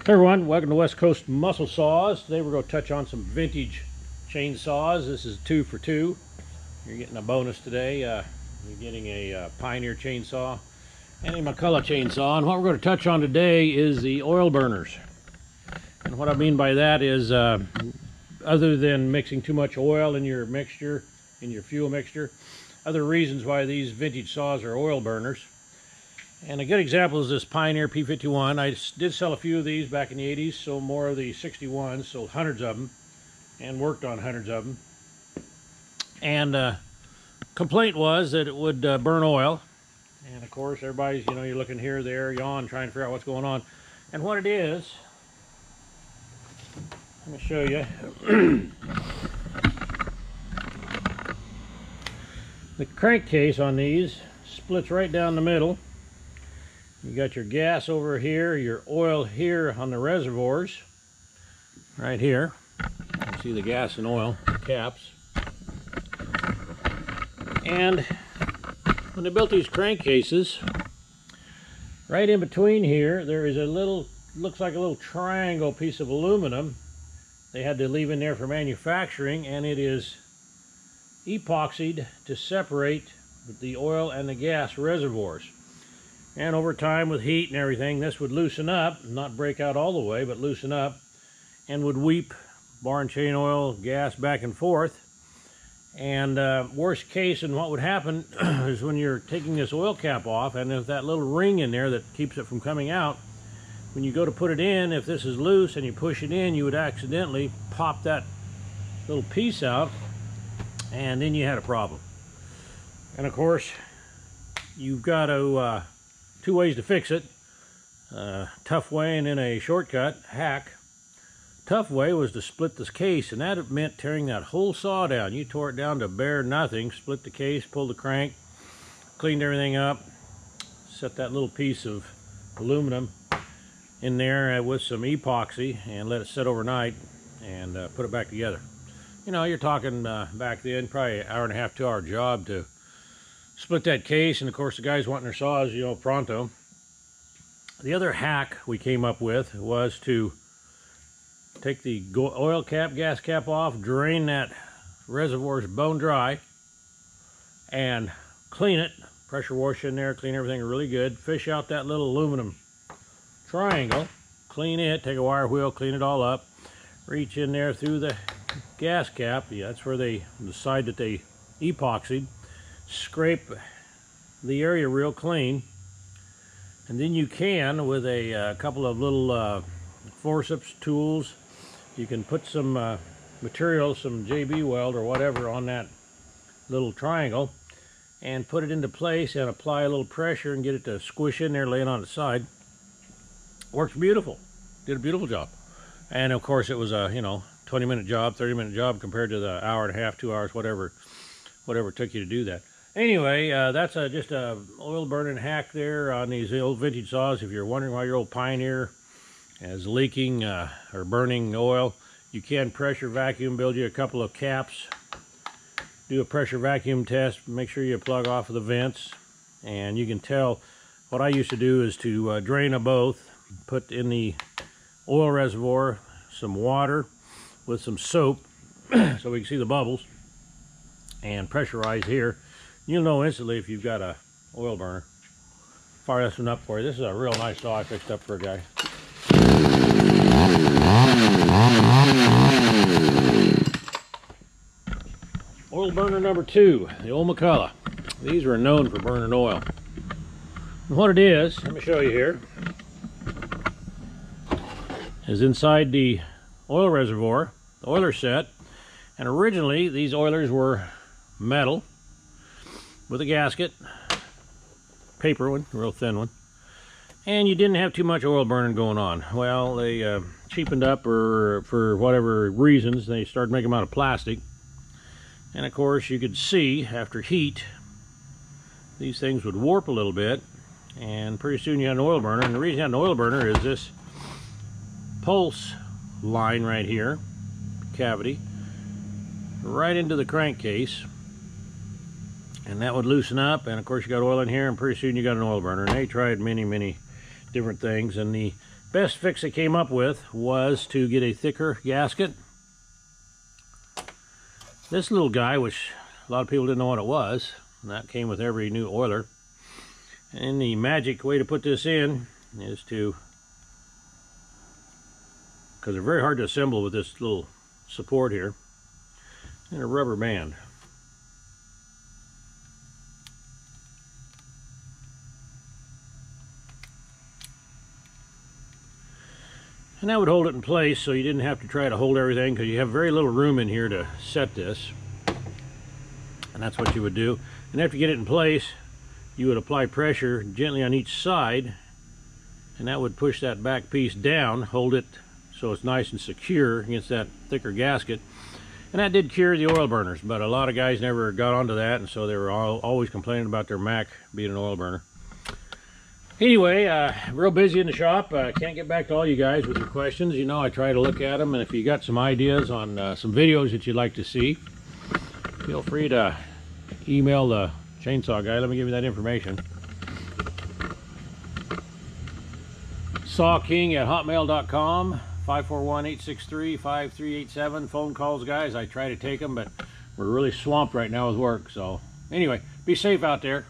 Hey everyone, welcome to Westcoast Muscle Saws. Today we're going to touch on some vintage chainsaws. This is 2 for 2. You're getting a bonus today. You're getting a Pioneer chainsaw and a McCullough chainsaw. And what we're going to touch on today is the oil burners. And what I mean by that is, other than mixing too much oil in your mixture, in your fuel mixture, other reasons why these vintage saws are oil burners. And a good example is this Pioneer P51. I did sell a few of these back in the 80s, sold more of the 61s, sold hundreds of them, and worked on hundreds of them. And complaint was that it would burn oil. And of course, everybody's, you're looking here, there, yawn, trying to figure out what's going on. And what it is, let me show you. The crankcase on these splits right down the middle. You got your gas over here, your oil here on the reservoirs, right here. You can see the gas and oil caps. And when they built these crankcases, right in between here, there is a little, looks like a little triangle piece of aluminum they had to leave in there for manufacturing, and it is epoxied to separate the oil and the gas reservoirs. And over time, with heat and everything, this would loosen up, not break out all the way, but loosen up, and would weep bar and chain oil, gas back and forth. And worst case, and what would happen is when you're taking this oil cap off, and there's that little ring in there that keeps it from coming out, when you go to put it in, if this is loose and you push it in, you would accidentally pop that little piece out, and then you had a problem. And of course, you've got to two ways to fix it. Tough way and then a shortcut, hack. Tough way was to split this case, and that meant tearing that whole saw down. You tore it down to bare nothing, split the case, pulled the crank, cleaned everything up, set that little piece of aluminum in there with some epoxy and let it sit overnight, and put it back together. You're talking back then probably an hour and a half, 2 hour job to split that case. And of course the guys wanting their saws, pronto. The other hack we came up with was to take the oil cap, gas cap off, drain that reservoirs bone dry, and clean it, pressure wash in there, clean everything really good, fish out that little aluminum triangle, clean it, take a wire wheel, clean it all up, reach in there through the gas cap, that's where the side that they epoxied, scrape the area real clean, and then you can, with a couple of little forceps tools, you can put some material, some JB weld or whatever, on that little triangle and put it into place and apply a little pressure and get it to squish in there, lay it on its side. Works beautiful. Did a beautiful job. And of course it was a 20-minute job, 30-minute job compared to the hour and a half, 2 hours, whatever it took you to do that. Anyway, that's just a oil burning hack there on these old vintage saws. If you're wondering why your old Pioneer is leaking or burning oil, you can pressure vacuum, build you a couple of caps, do a pressure vacuum test, make sure you plug off of the vents, and you can tell. What I used to do is to drain them both, put in the oil reservoir some water with some soap so we can see the bubbles, and pressurize here. You'll know instantly if you've got a oil burner. Fire this one up for you. This is a real nice saw I fixed up for a guy. Oil burner number 2, the old McCullough. These were known for burning oil. And what it is, let me show you here, is inside the oil reservoir, the oiler set. And originally these oilers were metal with a gasket, paper one, a real thin one, and you didn't have too much oil burning going on. Well, they cheapened up, or for whatever reasons they started making them out of plastic. And of course you could see after heat these things would warp a little bit, and pretty soon you had an oil burner. And the reason you had an oil burner is this pulse line right here, cavity, right into the crankcase, and that would loosen up, and of course you got oil in here, and pretty soon you got an oil burner. And they tried many different things, and the best fix I came up with was to get a thicker gasket. This little guy, which a lot of people didn't know what it was, and that came with every new oiler. And the magic way to put this in is to, because they're very hard to assemble with this little support here, and a rubber band. And that would hold it in place so you didn't have to try to hold everything, because you have very little room in here to set this. And that's what you would do. And after you get it in place, you would apply pressure gently on each side, and that would push that back piece down, hold it so it's nice and secure against that thicker gasket. And that did cure the oil burners, but a lot of guys never got onto that, and so they were always complaining about their Mac being an oil burner. Anyway, real busy in the shop. Can't get back to all you guys with your questions. You know, I try to look at them, and if you got some ideas on some videos that you'd like to see, feel free to email the chainsaw guy. Let me give you that information. sawking@hotmail.com, 541-863-5387. Phone calls, guys. I try to take them, but we're really swamped right now with work. So anyway, be safe out there.